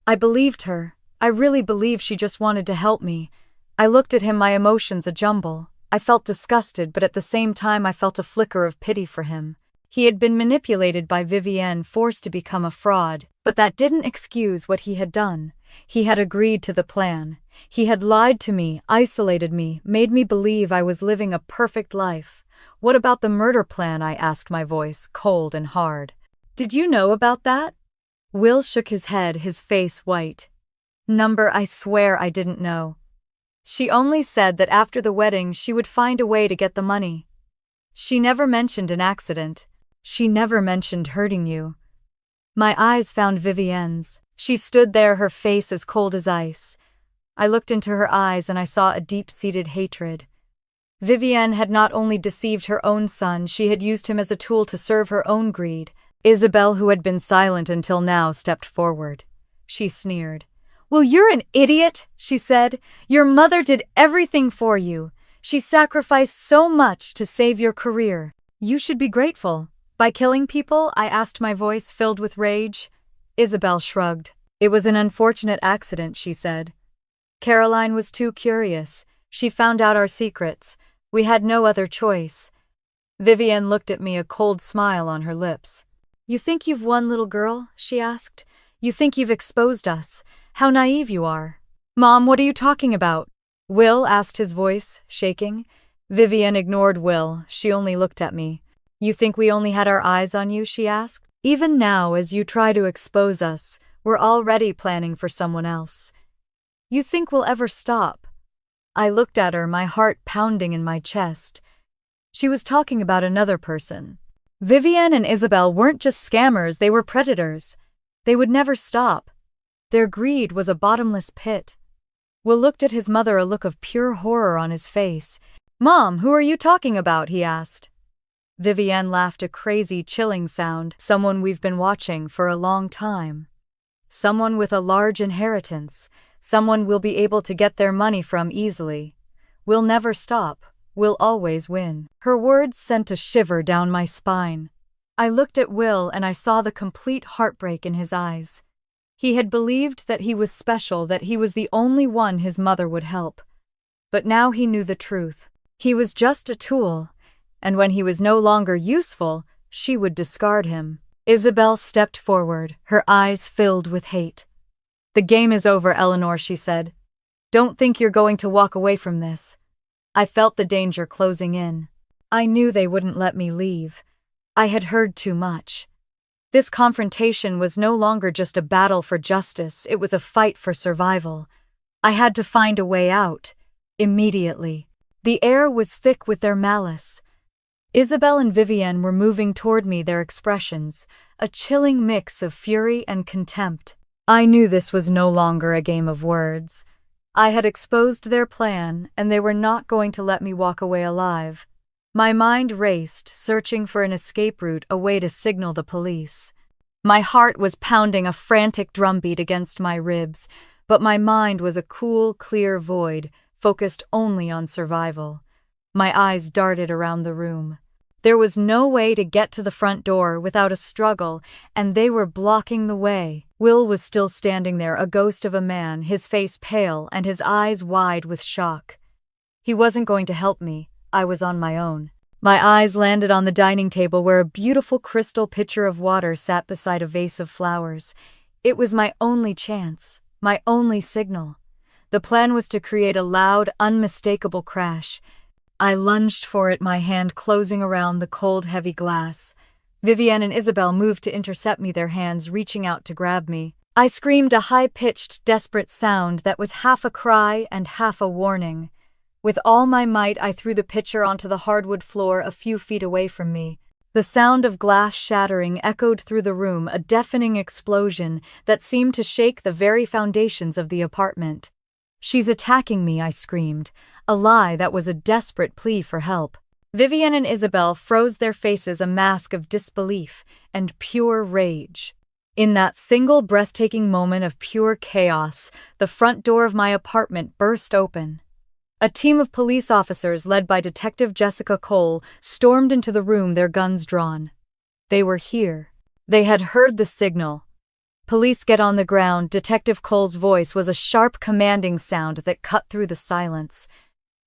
I believed her. I really believed she just wanted to help me. I looked at him, my emotions a jumble. I felt disgusted, but at the same time I felt a flicker of pity for him. He had been manipulated by Vivienne, forced to become a fraud, but that didn't excuse what he had done. He had agreed to the plan. He had lied to me, isolated me, made me believe I was living a perfect life. What about the murder plan? I asked, my voice cold and hard. Did you know about that? Will shook his head, his face white. I swear I didn't know. She only said that after the wedding she would find a way to get the money. She never mentioned an accident. She never mentioned hurting you. My eyes found Vivienne's. She stood there, her face as cold as ice. I looked into her eyes and I saw a deep-seated hatred. Vivienne had not only deceived her own son, she had used him as a tool to serve her own greed. Isabel, who had been silent until now, stepped forward. She sneered. Well, you're an idiot, she said. Your mother did everything for you. She sacrificed so much to save your career. You should be grateful. By killing people? I asked, my voice filled with rage. Isabel shrugged. It was an unfortunate accident, she said. Caroline was too curious. She found out our secrets. We had no other choice. Vivienne looked at me, a cold smile on her lips. You think you've won, little girl? She asked. You think you've exposed us. How naive you are. Mom, what are you talking about? Will asked, his voice shaking. Vivienne ignored Will. She only looked at me. You think we only had our eyes on you? She asked. Even now, as you try to expose us, we're already planning for someone else. You think we'll ever stop? I looked at her, my heart pounding in my chest. She was talking about another person. Vivienne and Isabel weren't just scammers, they were predators. They would never stop. Their greed was a bottomless pit. Will looked at his mother, a look of pure horror on his face. Mom, who are you talking about? He asked. Vivienne laughed, a crazy, chilling sound. Someone we've been watching for a long time. Someone with a large inheritance. Someone we'll be able to get their money from easily. We'll never stop. We'll always win. Her words sent a shiver down my spine. I looked at Will and I saw the complete heartbreak in his eyes. He had believed that he was special, that he was the only one his mother would help. But now he knew the truth. He was just a tool, and when he was no longer useful, she would discard him. Isabel stepped forward, her eyes filled with hate. The game is over, Eleanor, she said. Don't think you're going to walk away from this. I felt the danger closing in. I knew they wouldn't let me leave. I had heard too much. This confrontation was no longer just a battle for justice, it was a fight for survival. I had to find a way out. Immediately. The air was thick with their malice. Isabel and Vivienne were moving toward me, their expressions, a chilling mix of fury and contempt. I knew this was no longer a game of words. I had exposed their plan, and they were not going to let me walk away alive. My mind raced, searching for an escape route, a way to signal the police. My heart was pounding a frantic drumbeat against my ribs, but my mind was a cool, clear void, focused only on survival. My eyes darted around the room. There was no way to get to the front door without a struggle, and they were blocking the way. Will was still standing there, a ghost of a man, his face pale and his eyes wide with shock. He wasn't going to help me. I was on my own. My eyes landed on the dining table where a beautiful crystal pitcher of water sat beside a vase of flowers. It was my only chance, my only signal. The plan was to create a loud, unmistakable crash. I lunged for it, my hand closing around the cold, heavy glass. Vivienne and Isabel moved to intercept me, their hands reaching out to grab me. I screamed a high-pitched, desperate sound that was half a cry and half a warning. With all my might, I threw the pitcher onto the hardwood floor a few feet away from me. The sound of glass shattering echoed through the room, a deafening explosion that seemed to shake the very foundations of the apartment. "She's attacking me," I screamed, a lie that was a desperate plea for help. Vivian and Isabel froze their faces, a mask of disbelief and pure rage. In that single breathtaking moment of pure chaos, the front door of my apartment burst open. A team of police officers led by Detective Jessica Cole stormed into the room, their guns drawn. They were here. They had heard the signal. "Police, get on the ground." Detective Cole's voice was a sharp, commanding sound that cut through the silence.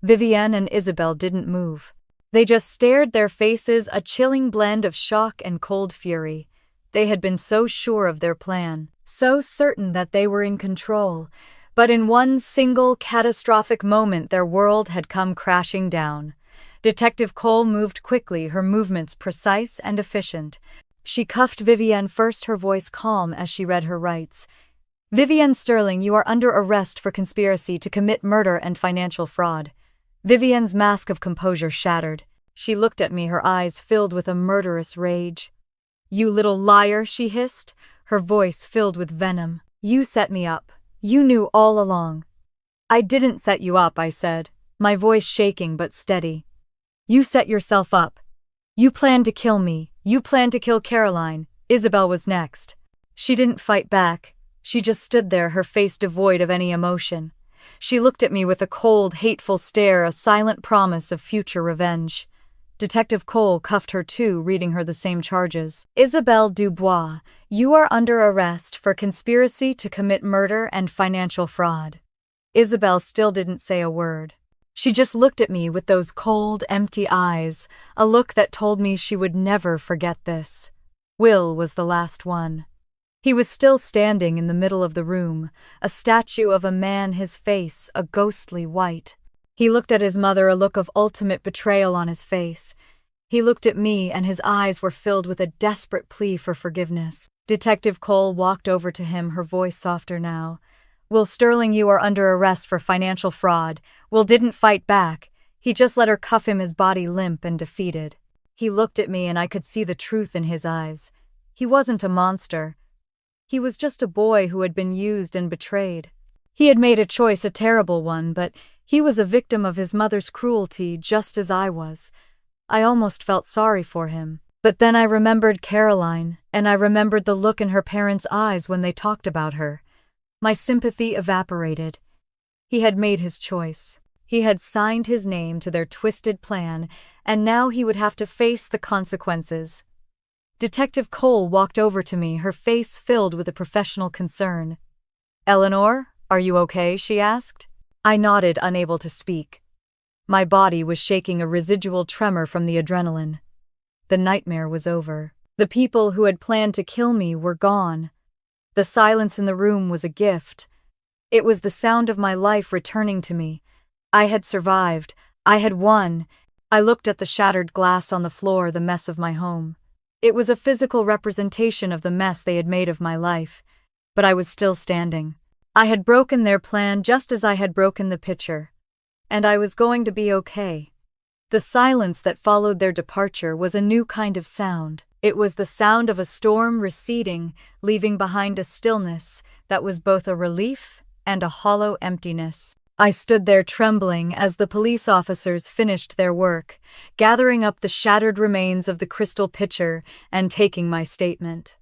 Vivian and Isabel didn't move. They just stared, their faces a chilling blend of shock and cold fury. They had been so sure of their plan, so certain that they were in control, but in one single catastrophic moment their world had come crashing down. Detective Cole moved quickly, her movements precise and efficient. She cuffed Vivian first, her voice calm as she read her rights. "Vivian Sterling, you are under arrest for conspiracy to commit murder and financial fraud." Vivian's mask of composure shattered. She looked at me, her eyes filled with a murderous rage. "You little liar," she hissed, her voice filled with venom. "You set me up. You knew all along." "I didn't set you up," I said, my voice shaking but steady. "You set yourself up. You planned to kill me. You planned to kill Caroline." Isabel was next. She didn't fight back. She just stood there, her face devoid of any emotion. She looked at me with a cold, hateful stare, a silent promise of future revenge. Detective Cole cuffed her too, reading her the same charges. "Isabelle Dubois, you are under arrest for conspiracy to commit murder and financial fraud." Isabel still didn't say a word. She just looked at me with those cold, empty eyes, a look that told me she would never forget this. Will was the last one. He was still standing in the middle of the room, a statue of a man, his face a ghostly white. He looked at his mother, a look of ultimate betrayal on his face. He looked at me, and his eyes were filled with a desperate plea for forgiveness. Detective Cole walked over to him, her voice softer now. "Will Sterling, you are under arrest for financial fraud." Will didn't fight back. He just let her cuff him, his body limp and defeated. He looked at me, and I could see the truth in his eyes. He wasn't a monster. He was just a boy who had been used and betrayed. He had made a choice, a terrible one, but he was a victim of his mother's cruelty, just as I was. I almost felt sorry for him. But then I remembered Caroline, and I remembered the look in her parents' eyes when they talked about her. My sympathy evaporated. He had made his choice. He had signed his name to their twisted plan, and now he would have to face the consequences. Detective Cole walked over to me, her face filled with a professional concern. "Eleanor, are you okay?" she asked. I nodded, unable to speak. My body was shaking, a residual tremor from the adrenaline. The nightmare was over. The people who had planned to kill me were gone. The silence in the room was a gift. It was the sound of my life returning to me. I had survived. I had won. I looked at the shattered glass on the floor, the mess of my home. It was a physical representation of the mess they had made of my life. But I was still standing. I had broken their plan just as I had broken the picture. And I was going to be okay. The silence that followed their departure was a new kind of sound. It was the sound of a storm receding, leaving behind a stillness that was both a relief and a hollow emptiness. I stood there trembling as the police officers finished their work, gathering up the shattered remains of the crystal pitcher and taking my statement.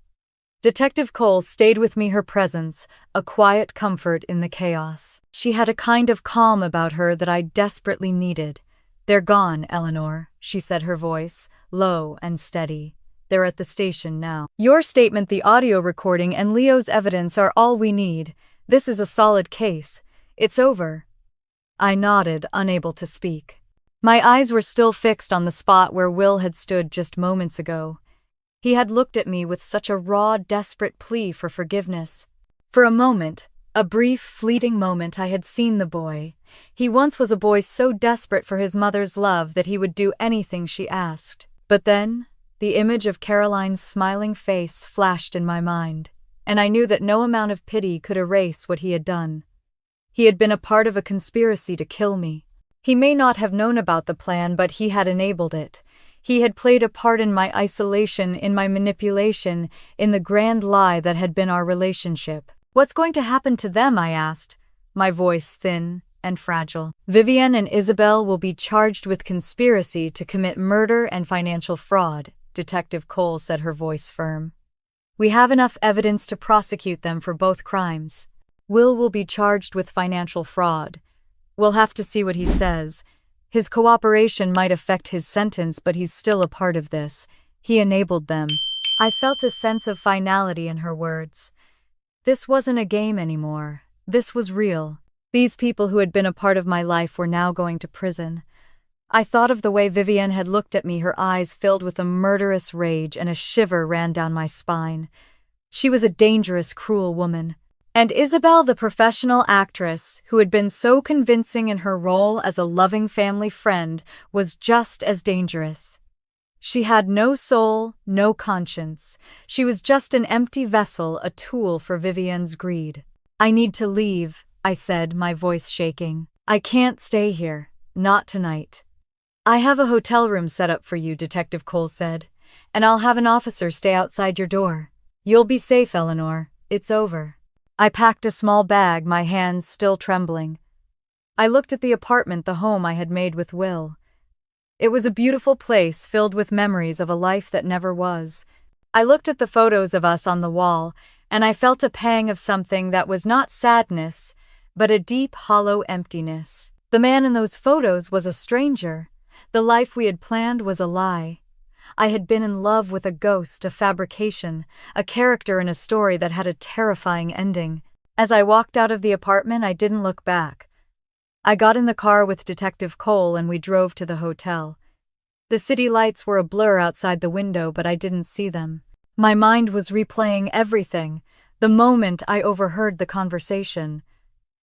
Detective Cole stayed with me, her presence, a quiet comfort in the chaos. She had a kind of calm about her that I desperately needed. "They're gone, Eleanor," she said, her voice low and steady. "They're at the station now. Your statement, the audio recording, and Leo's evidence are all we need. This is a solid case. It's over." I nodded, unable to speak. My eyes were still fixed on the spot where Will had stood just moments ago. He had looked at me with such a raw, desperate plea for forgiveness. For a moment, a brief, fleeting moment, I had seen the boy. He once was a boy so desperate for his mother's love that he would do anything she asked. But then, the image of Caroline's smiling face flashed in my mind, and I knew that no amount of pity could erase what he had done. He had been a part of a conspiracy to kill me. He may not have known about the plan, but he had enabled it. He had played a part in my isolation, in my manipulation, in the grand lie that had been our relationship. "What's going to happen to them?" I asked. my voice thin and fragile. Vivian and Isabel will be charged with conspiracy to commit murder and financial fraud, Detective Cole said, her voice firm. We have enough evidence to prosecute them for both crimes. Will be charged with financial fraud. We'll have to see what he says. His cooperation might affect his sentence, but he's still a part of this. He enabled them. I felt a sense of finality in her words. This wasn't a game anymore. This was real. These people who had been a part of my life were now going to prison. I thought of the way Vivian had looked at me, her eyes filled with a murderous rage, and a shiver ran down my spine. She was a dangerous, cruel woman. And Isabel, the professional actress, who had been so convincing in her role as a loving family friend, was just as dangerous. She had no soul, no conscience. She was just an empty vessel, a tool for Vivian's greed. I need to leave, I said, my voice shaking. I can't stay here. Not tonight. I have a hotel room set up for you, Detective Cole said, and I'll have an officer stay outside your door. You'll be safe, Eleanor. It's over. I packed a small bag, my hands still trembling. I looked at the apartment, the home I had made with Will. It was a beautiful place filled with memories of a life that never was. I looked at the photos of us on the wall, and I felt a pang of something that was not sadness, but a deep, hollow emptiness. The man in those photos was a stranger. The life we had planned was a lie. I had been in love with a ghost, a fabrication, a character in a story that had a terrifying ending. As I walked out of the apartment, I didn't look back. I got in the car with Detective Cole and we drove to the hotel. The city lights were a blur outside the window, but I didn't see them. My mind was replaying everything. The moment I overheard the conversation.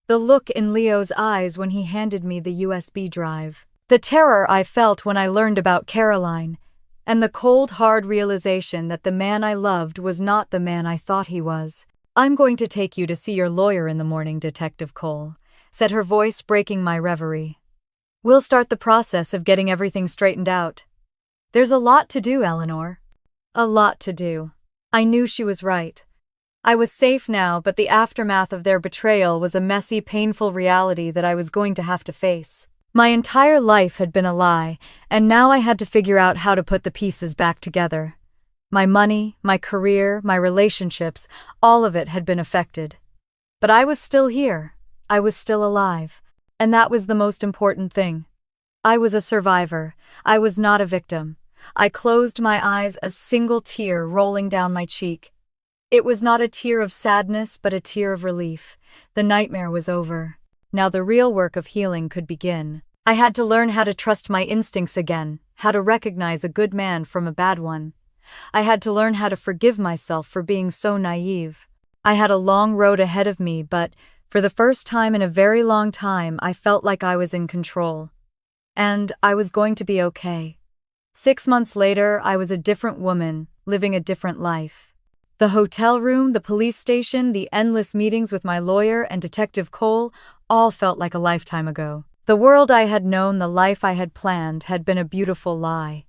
The look in Leo's eyes when he handed me the USB drive. The terror I felt when I learned about Caroline. And the cold, hard realization that the man I loved was not the man I thought he was. I'm going to take you to see your lawyer in the morning, Detective Cole, said, her voice breaking my reverie. We'll start the process of getting everything straightened out. There's a lot to do, Eleanor. A lot to do. I knew she was right. I was safe now, but the aftermath of their betrayal was a messy, painful reality that I was going to have to face. My entire life had been a lie, and now I had to figure out how to put the pieces back together. My money, my career, my relationships, all of it had been affected. But I was still here. I was still alive. And that was the most important thing. I was a survivor. I was not a victim. I closed my eyes, a single tear rolling down my cheek. It was not a tear of sadness, but a tear of relief. The nightmare was over. Now the real work of healing could begin. I had to learn how to trust my instincts again, how to recognize a good man from a bad one. I had to learn how to forgive myself for being so naive. I had a long road ahead of me, but for the first time in a very long time, I felt like I was in control. And I was going to be okay. 6 months later, I was a different woman, living a different life. The hotel room, the police station, the endless meetings with my lawyer and Detective Cole all felt like a lifetime ago. The world I had known, the life I had planned, had been a beautiful lie.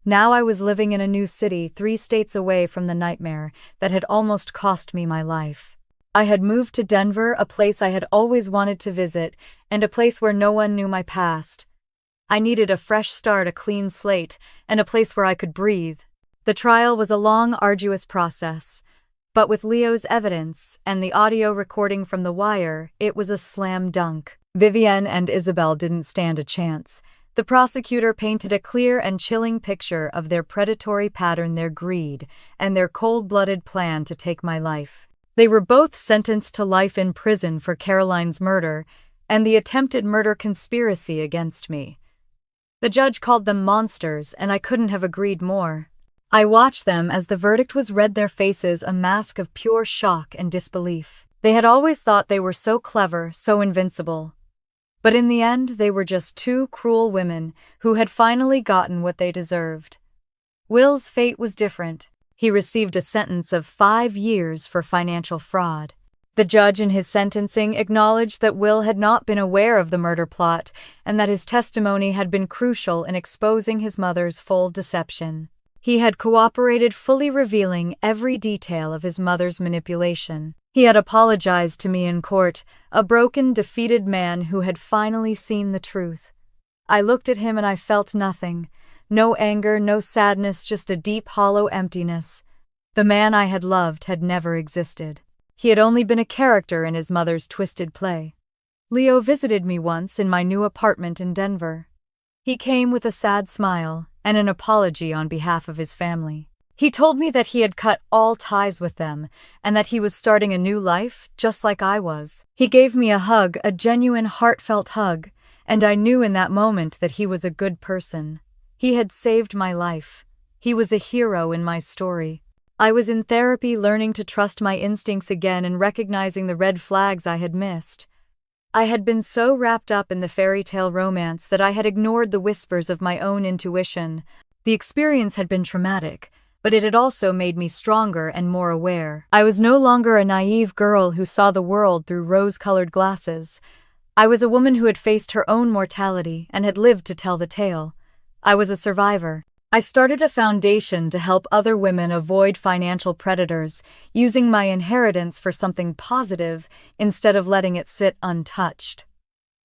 Now I was living in a new city, 3 states away from the nightmare that had almost cost me my life. I had moved to Denver, a place I had always wanted to visit, and a place where no one knew my past. I needed a fresh start, a clean slate, and a place where I could breathe. The trial was a long, arduous process, but with Leo's evidence and the audio recording from The Wire, it was a slam dunk. Vivian and Isabel didn't stand a chance. The prosecutor painted a clear and chilling picture of their predatory pattern, their greed, and their cold-blooded plan to take my life. They were both sentenced to life in prison for Caroline's murder and the attempted murder conspiracy against me. The judge called them monsters, and I couldn't have agreed more. I watched them as the verdict was read, their faces a mask of pure shock and disbelief. They had always thought they were so clever, so invincible. But in the end, they were just 2 cruel women who had finally gotten what they deserved. Will's fate was different. He received a sentence of 5 years for financial fraud. The judge in his sentencing acknowledged that Will had not been aware of the murder plot and that his testimony had been crucial in exposing his mother's full deception. He had cooperated, fully revealing every detail of his mother's manipulation. He had apologized to me in court, a broken, defeated man who had finally seen the truth. I looked at him and I felt nothing. No anger, no sadness, just a deep, hollow emptiness. The man I had loved had never existed. He had only been a character in his mother's twisted play. Leo visited me once in my new apartment in Denver. He came with a sad smile and an apology on behalf of his family. He told me that he had cut all ties with them and that he was starting a new life just like I was. He gave me a hug, a genuine, heartfelt hug, and I knew in that moment that he was a good person. He had saved my life. He was a hero in my story. I was in therapy, learning to trust my instincts again and recognizing the red flags I had missed. I had been so wrapped up in the fairy tale romance that I had ignored the whispers of my own intuition. The experience had been traumatic, but it had also made me stronger and more aware. I was no longer a naive girl who saw the world through rose-colored glasses. I was a woman who had faced her own mortality and had lived to tell the tale. I was a survivor. I started a foundation to help other women avoid financial predators, using my inheritance for something positive instead of letting it sit untouched.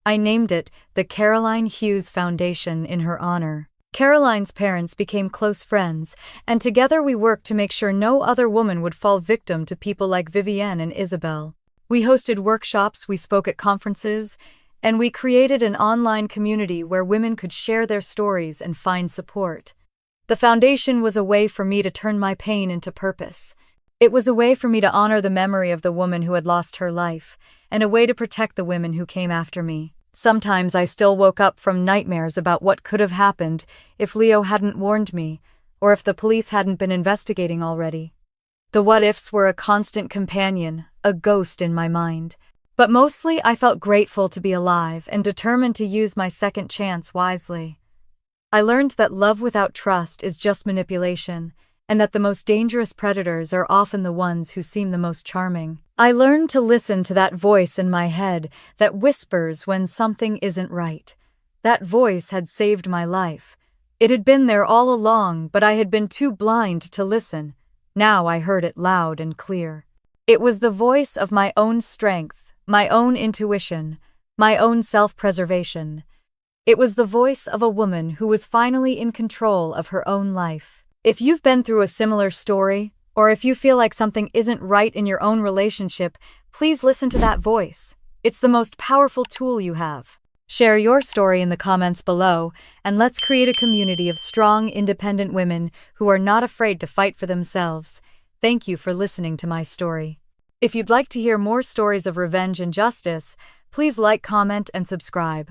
I named it the Caroline Hughes Foundation in her honor. Caroline's parents became close friends, and together we worked to make sure no other woman would fall victim to people like Vivienne and Isabel. We hosted workshops, we spoke at conferences, and we created an online community where women could share their stories and find support. The foundation was a way for me to turn my pain into purpose. It was a way for me to honor the memory of the woman who had lost her life, and a way to protect the women who came after me. Sometimes I still woke up from nightmares about what could have happened if Leo hadn't warned me, or if the police hadn't been investigating already. The what-ifs were a constant companion, a ghost in my mind. But mostly I felt grateful to be alive and determined to use my second chance wisely. I learned that love without trust is just manipulation, and that the most dangerous predators are often the ones who seem the most charming. I learned to listen to that voice in my head that whispers when something isn't right. That voice had saved my life. It had been there all along, but I had been too blind to listen. Now I heard it loud and clear. It was the voice of my own strength, my own intuition, my own self-preservation. It was the voice of a woman who was finally in control of her own life. If you've been through a similar story, or if you feel like something isn't right in your own relationship, please listen to that voice. It's the most powerful tool you have. Share your story in the comments below, and let's create a community of strong, independent women who are not afraid to fight for themselves. Thank you for listening to my story. If you'd like to hear more stories of revenge and justice, please like, comment, and subscribe.